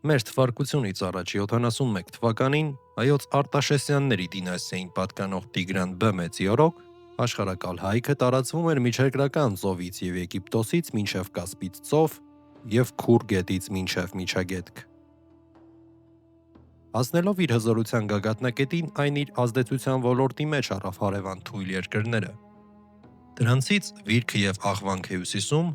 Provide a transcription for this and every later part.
Մեր թվարկությունից առաջ 71 թվականին հայոց Արտաշեսյանների դինաստիային պատկանող Տիգրան B մեծի օրոք աշխարհակալ հայքը տարածվում էր միջերկրական ծովից եւ Եգիպտոսից մինչև Կասպից ծով եւ Քուր գետից մինչև Միջագետք։ Հասնելով իր հզորության գագաթնակետին, այն իր ազդեցության ոլորտի մեջ առավ հարևան թույլ երկրները։ Դրանցից Վիրքը եւ Աղվանքը հյուսիսում,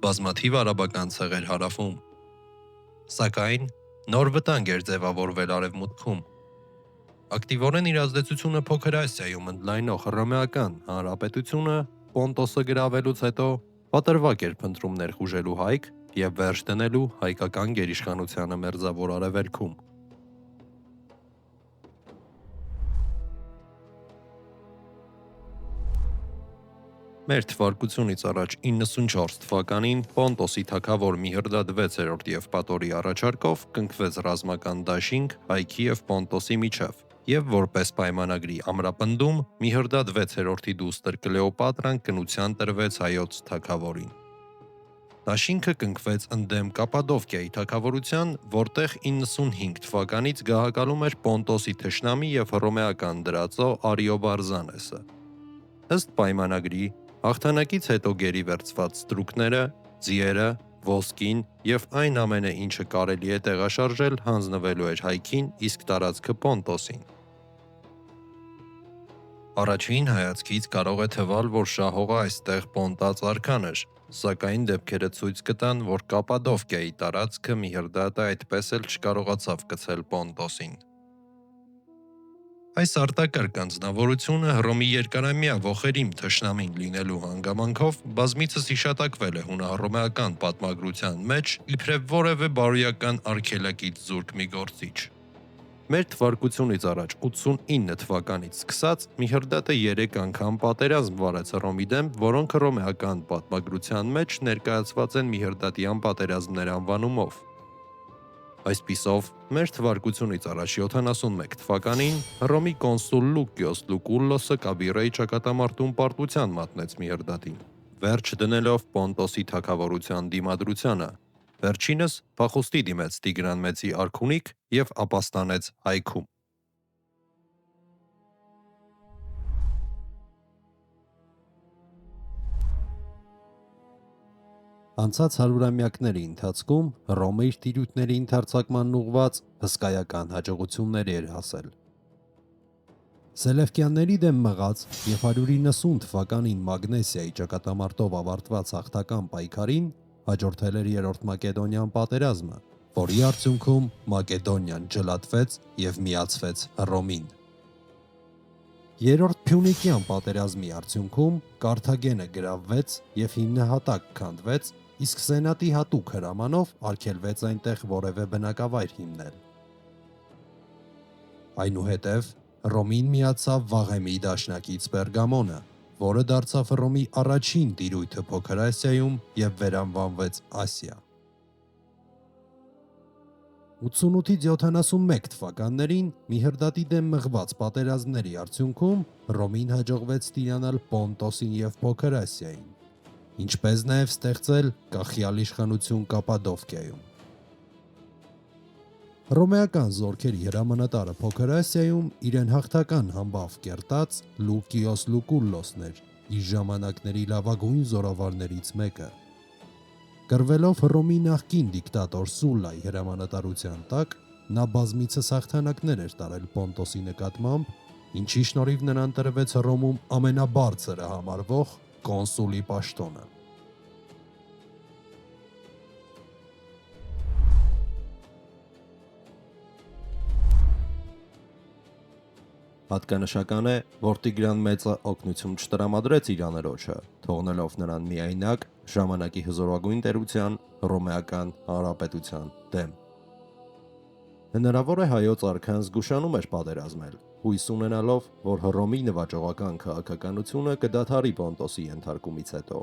բազմաթիվ արաբական ցեղեր հարավում։ Սակայն նոր վտանգ էր ձևավորվել արևմուտքում։ Ակտիվորեն իր ազդեցությունը Փոքր Ասիայում ընդլայնող Հռոմեական Հանրապետությունը Պոնտոսը գրավելուց հետո պատրվակ էր փնտրում ներխուժելու Հայք եւ վերջ դնելու հայկական գերիշխանությանը Մերձավոր Արևելքում։ Մեր թվարկությունից առաջ 94 թվականին Պոնտոսի թագավոր Միհրդադ 6-րդ եւ Պատորի առաջարկով կնքվեց ռազմական դաշինք Հայքի եւ Պոնտոսի միջև, եւ որպես պայմանագրի ամրապնդում Միհրդադ 6-րդի դուստր Կլեոպատրան կնության տրվեց հայոց թագավորին։ Դաշինքը կնքվեց ընդդեմ Կապադովկիայի թագավորության, որտեղ 95 թվականից գահակալում էր Պոնտոսի թշնամի եւ հռոմեական դրածո Արիոբարզանեսը։ Ըստ պայմանագրի հաղթանակից հետո գերի վերցված ստրուկները, ձիերը, ոսկին եւ այն ամենը, ինչը կարելի է տեղաշարժել, հանձնվելու էր Հայքին, իսկ տարածքը Պոնտոսին։ Առաջին հայացքից կարող է թվալ, որ շահողը այստեղ Պոնտած արքան էր, սակայն դեպքերը ցույց կտան, որ Կապադովկիայի տարածքը Միհրդադը այդպես էլ չկարողացավ կցել Պոնտոսին։ Այս արտակարգ անձնավորությունը Հռոմի երկարամյա ողերիմ թշնամին լինելու հանգամանքով բազմիցս հիշատակվել է հունահռոմեական պատմագրության մեջ իբրև որևէ բարոյական արգելակից զուրկ մի գործիչ։ Մեր թվարկությունից առաջ 89 թվականից սկսած Միհրդադը 3 անգամ պատերազմ վարեց Հռոմի դեմ, որոնք հռոմեական պատմագրության մեջ ներկայացված են Միհրդադյան պատերազմներ անվանումով։ Այսպիսով, մեր թվարկությունից առաջ 71 թվականին Հռոմի կոնսուլ Լուկիոս Լուկուլոսը Կաբիրեի ճակատամարտում պարտության մատնեց Միհրդադին, վերջ դնելով Պոնտոսի թագավորության դիմադրությանը։ Վերջինս փախուստի դիմեց Տիգրան մեծի արքունիք եւ ապաստանեց Հայքում։ Անցած հարյուրամյակների ընթացքում Հռոմը իր տիրույթների ընդարձակմանն ուղղված հսկայական հաջողությունների էր հասել։ Սելևկյանների դեմ մղած եւ 190 թվականին Մագնեսիայի ճակատամարտով ավարտված հաղթական պայքարին հաջորդել էր Երրորդ Մակեդոնյան պատերազմը, որի արդյունքում Մակեդոնիան ջլատվեց եւ միացվեց Հռոմին։ Երրորդ Փյունիկյան պատերազմի արդյունքում Կարթագենը գրավվեց եւ հիմնահատակ քանդվեց, իսկ Սենատի հատուկ հրամանով արգելվեց այնտեղ որևէ բնակավայր հիմնել։ Այնուհետև Հռոմին միացավ Վաղեմի դաշնակից Պերգամոնը, որը դարձավ Հռոմի առաջին տիրույթը Փոքր Ասիայում եւ վերանվանվեց Ասիա։ 88-ից 71 թվականներին Միհրդադի դեմ մղված պատերազմների արդյունքում Հռոմին հաջողվեց տիրանալ Պոնտոսին եւ Փոքր Ասիային, ինչպես նաև ստեղծել կախյալ իշխանություն Կապադովկիայում։ Հռոմեական զորքերի հրամանատարը Փոքր Ասիայում իրեն հաղթական համբավ կերտած Լուկիոս Լուկուլոսն էր, իր ժամանակների լավագույն զորավարներից մեկը։ Կրվելով Հռոմի նախկին դիկտատոր Սուլլայի հրամանատարության տակ, նա բազմիցս հաղթանակներ էր տարել Պոնտոսի նկատմամբ, ինչի շնորհիվ նրան տրվեց Հռոմում ամենաբարձրը համարվող կոնսուլի պաշտոնը։ Հատկանշական է, որ Տիգրան մեծը օգնություն չտրամադրեց իր աներոջը, թողնելով նրան միայնակ ժամանակի հզորագույն տերության Հռոմեական Հանրապետության դեմ։ Հնարավոր է հայոց արքան զգուշանում էր պատերազմել, հույս ունենալով, որ Հռոմի նվաճողական քաղաքականությունը կդադարի Պոնտոսի ենթարկումից հետո,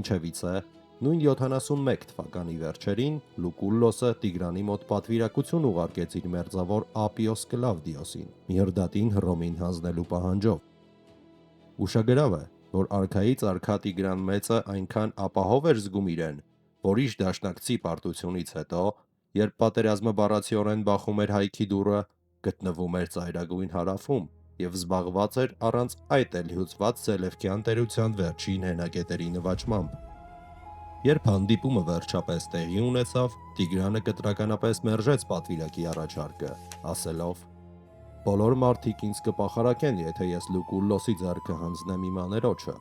ինչևիցե նույն 71 թվականի վերջերին Լուկուլոսը Տիգրանի մոտ պատվիրակություն ուղարկեց իր մերձավոր Ապիոս Կլավդիոսին Միհրդադին Հռոմին հանձնելու պահանջով։ Ուշագրավ է, որ արքայից արքա Տիգրան մեծը այնքան ապահով էր զգում իրեն, որ իր դաշնակցի պարտությունից հետո երբ պատերազմը բառացիորեն բախում էր հայքի դուռը, գտնվում էր ծայրագույն հարավում և զբաղված էր առանց այդ էլ հյուծված Սելևկյան տերության վերջին հենակետերի նվաճմամբ։ Երբ հանդիպումը վերջապես տեղի ունեցավ, Տիգրանը կտրականապես մերժեց պատվիրակի առաջարկը, ասելով. «Բոլոր մարդիկ ինձ կպախարակեն, եթե ես Լուկուլլոսի ձեռքը հանձնեմ իմ աներոջը»։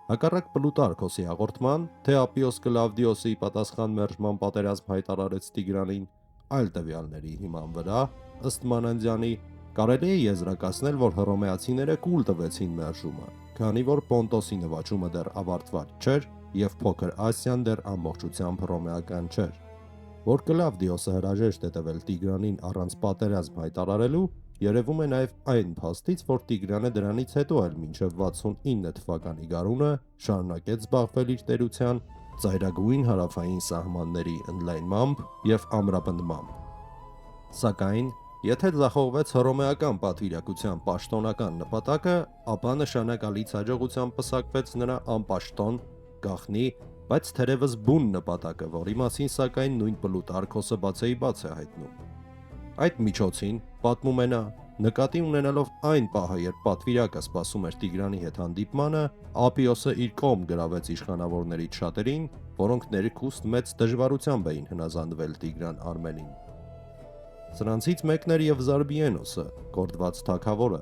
Հակառակ Պլուտարքոսի հաղորդման, թե Ապիոս Կլավդիոսի պատասխան մերժման պատերազմ հայտարարեց Տիգրանին այլ տվյալների հիման վրա, ըստ Մանանդյանի, կարելի է եզրակացնել, որ հռոմեացիները կուլ տվեցին մերժումը, քանի որ Պոնտոսի նվաճումը դեռ ավարտված չէր և Փոքր Ասիան դեռ ամբողջությամբ հռոմեական չէր։ Որ Կլավդիոսը հրաժեշտ է տվել Տիգրանին առանց պատերազմ հայտարարելու, երևում է նաև այն փաստից, որ Տիգրանը դրանից հետո էլ մինչև 69 թվականի գարունը շարունակեց զբաղվել իր տերության ծայրագույն հարավային սահմանների ընդլայնմամբ և ամրապնդմամբ։ Սակայն, եթե ձախողվեց հռոմեական պատվիրակության պաշտոնական նպատակը, ապա նշանակալից հաջողությամբ պսակվեց նրա անպաշտոն, գաղտնի, բայց թերևս բուն նպատակը, որի մասին սակայն նույն Պլուտարքոսը բացեիբաց է հայտնում։ Այդ միջոցին, պատմում է նա, նկատի ունենալով այն պահը, երբ պատվիրակը սպասում էր Տիգրանի հետ հանդիպմանը, Ապիոսը իր կողմ գրավեց իշխանավորներից շատերին, որոնք ներքուստ մեծ դժվարությամբ էին հնազանդվել Տիգրան Արմենին։ Սրանցից մեկն էր և Զարբիենոսը, գործված թագավորը,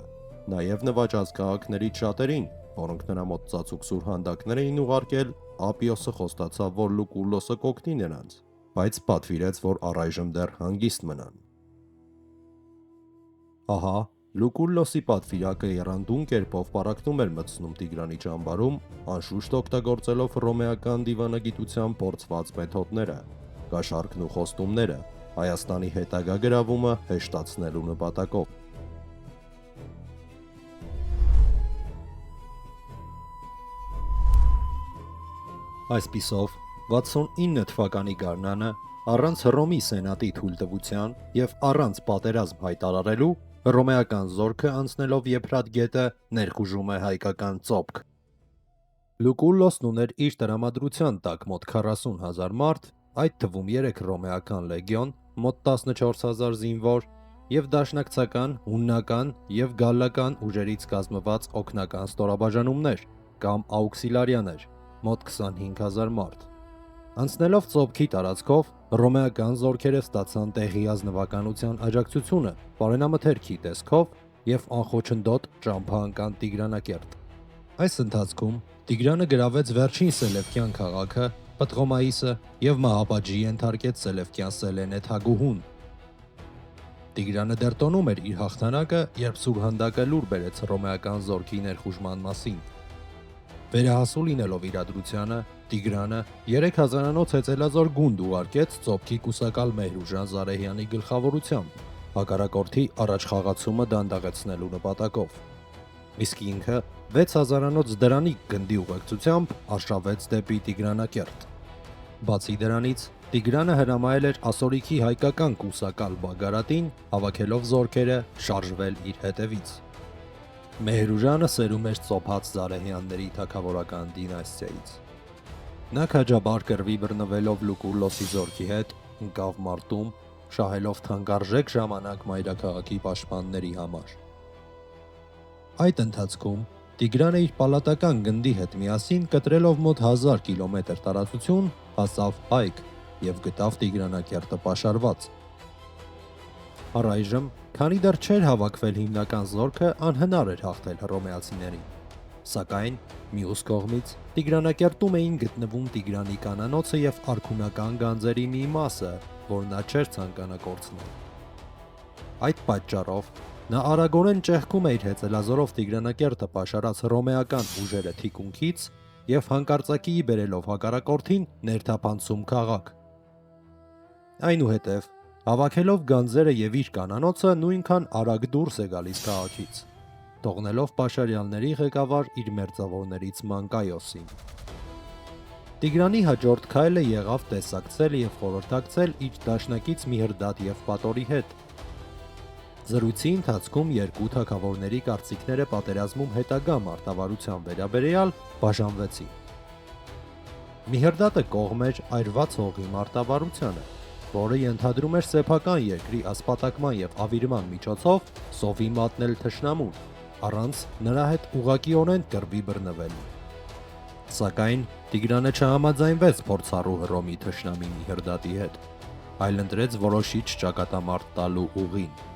նաև նվաճած քաղաքներից շատերին, որոնք նրա մոտ ծածուկ սուր հանդակներ էին ուղարկել, Ապիոսը խոստացավ, որ Լուկուլլոսը կօգնի նրանց, բայց պատվիրեց, որ առայժմ դեռ հանգիստ մնան։ Ահա, Լուկուլլոսի պատվիրակը եռանդուն կերպով պառակտում էր մտցնում Տիգրանի ճամբարում, անշուշտ օգտագործելով հռոմեական դիվանագիտությամբ փորձված մեթոդները, կաշառքն ու խոստումները, Հայաստանի հետագա գրավումը հեշտացնելու նպատակով։ Այսպիսով, 69 թվականի գարնանը, առանց Հռոմի սենատի թույլտվության և առանց պատերազմ հայտարարելու, հռոմեական զորքը անցնելով Եփրատ գետը ներխուժում է հայկական ծոփք։ Լուկուլլոսն ուներ իր տրամադրության տակ մոտ 40,000 մարդ, այդ թվում 3 հռոմեական լեգիոն, մոտ 14,000 զինվոր և դաշնակցական, հուննական և գալլական ուժերից կազմված օգնական ստորաբաժանումներ կամ աուքսիլարյաներ, մոտ 25,000 մարդ։ Անցնելով ծոփքի տարածքով, հռոմեական զորքերը ստացան տեղի ազնվականության աջակցությունը պարենամթերքի տեսքով և անխոչնդոտ ճամփա Տիգրանակերտ։ Այս ընթացքում Տիգրանը գրավեց վերջին Սելևկյան քաղաքը Պտղոմաիսը և մահապատժի ենթարկեց Սելևկյան Սելենե թագուհուն։ Տիգրանը դեռ տոնում էր իր հաղթանակը, երբ Սուրհանդակը լուր բերեց հռոմեական զորքի ներխուժման մասին։ Վերահասու լինելով իրադրությանը, Տիգրանը 3000-անոց հեծելազոր գունդ ուղարկեց ծոփքի կուսակալ Մեհրուժան Զարեհյանի գլխավորությամբ, հակառակորդի առաջխաղացումը դանդաղեցնելու նպատակով։ Իսկ ինքը 6000-անոց դրանիկ գնդի ուղեկցությամբ արշավեց դեպի Տիգրանակերտ։ Բացի դրանից, Տիգրանը հրամայել էր ասորիքի հայկական կուսակալ Բագարատին, հավաքելով զորքերը, շարժվել իր հետևից։ Մեհրուժանը սերում էր ծոփած Զարեհյանների թագավորական դինաստիայից։ Նա քաջաբար կռվի բռնվելով Լուկուլլոսի զորքի հետ, ընկավ մարտում, շահելով թանկարժեք ժամանակ մայրաքաղաքի պաշտպանների համար։ Այդ ընթացքում Տիգրանը իր պալատական գնդի հետ միասին կտրելով մոտ 1000 կիլոմետր տարածություն հասավ Այգ և գտավ Տիգրանակերտը պաշարված։ Առայժմ, քանի դեռ չէր հավաքվել հիմնական զորքը, անհնար էր հաղթել հռոմեացիներին։ Սակայն, մյուս կողմից, Տիգրանակերտում էին գտնվում Տիգրանի կանանոցը և արքունական գանձերի մի մասը, որ նա չէր ցանկանա կորցնել։ Այդ պատճառով նա արագորեն ճեղքում է իր հեծելազորով Տիգրանակերտը պաշարած հռոմեական ուժերը թիկունքից և հանկարծակիի բերելով հակառակորդին ներթափանցում քաղաք։ Այնուհետև, հավաքելով գանձերը և իր կանանոցը, նույնքան արագ դուրս է գալիս քաղաքից, թողնելով պաշարյալների ղեկավար իր մերձավորներից Մանկայոսին։ Տիգրանի հաջորդ քայլը եղավ տեսակցել և խորհրդակցել իր դաշնակից Միհրդատ Եվպատորի հետ։ Զրույցի ընթացքում երկու թագավորների կարծիքները պատերազմում հետագա մարտավարության վերաբերյալ բաժանվեցին։ Միհրդատը կողմ էր այրված հողի մարտավարությանը, որը ենթադրում էր սեփական երկրի ասպատակման եւ ավիրման միջոցով սովի մատնել թշնամուն, առանց նրա հետ ուղղակիորեն կռվի բռնվելու։ Սակայն Տիգրանը չհամաձայնվեց փորձառու Հռոմի թշնամի Միհրդատի հետ, այլ ընտրեց որոշիչ ճակատամարտ տալու ուղին։